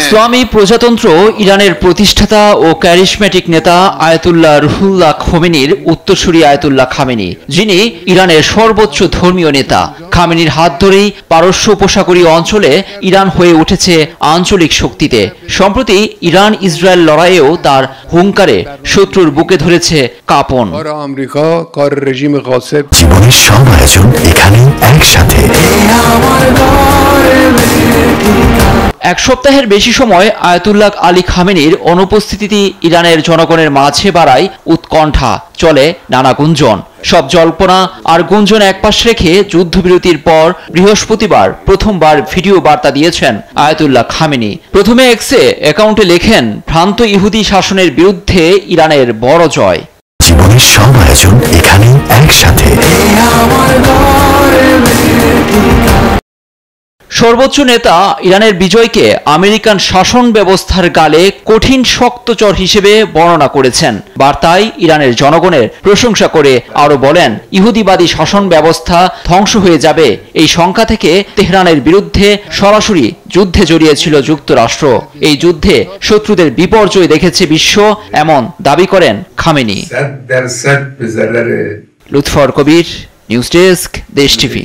ইসলামী প্রজাতন্ত্র ইরানের প্রতিষ্ঠাতা ও ক্যারিশম্যাটিক নেতা আয়াতুল্লাহ রুহুল্লাহ খোমেনির উত্তরসূরি আয়াতুল্লাহ খামেনি, যিনি ইরানের সর্বোচ্চ ধর্মীয় নেতা। খামেনির হাত ধরেই পারস্য উপসাগরীয় অঞ্চলে ইরান হয়ে উঠেছে আঞ্চলিক শক্তিতে। সম্প্রতি ইরান ইসরায়েল লড়াইয়েও তার হুঙ্কারে শত্রুর বুকে ধরেছে কাঁপন। জীবনের সব আয়োজন এখানে একসাথে। এক সপ্তাহের বেশি সময় আয়াতুল্লাহ আলী খামেনির অনুপস্থিতিতে ইরানের জনগণের মাঝে বাড়ায় উৎকণ্ঠা, চলে নানা গুঞ্জন। সব জল্পনা আর গুঞ্জন একপাশ রেখে যুদ্ধবিরতির পর বৃহস্পতিবার প্রথমবার ভিডিও বার্তা দিয়েছেন আয়াতুল্লাহ খামেনি। প্রথমে এক্সে অ্যাকাউন্টে লেখেন, ভ্রান্ত ইহুদি শাসনের বিরুদ্ধে ইরানের বড় জয়। জীবনের সব আয়োজন এখানে একসাথে। সর্বোচ্চ নেতা ইরানের বিজয়কে আমেরিকান শাসন ব্যবস্থার গালে কঠিন শক্তচর হিসেবে বর্ণনা করেছেন। বার্তায় ইরানের জনগণের প্রশংসা করে আরো বলেন, ইহুদিবাদী শাসন ব্যবস্থা ধ্বংস হয়ে যাবে এই শঙ্কা থেকে তেহরানের বিরুদ্ধে সরাসরি যুদ্ধে জড়িয়েছিল যুক্তরাষ্ট্র। এই যুদ্ধে শত্রুদের বিপর্যয় দেখেছে বিশ্ব, এমন দাবি করেন খামেনি। লুৎফর কবির, নিউজ ডেস্ক, দেশ টিভি।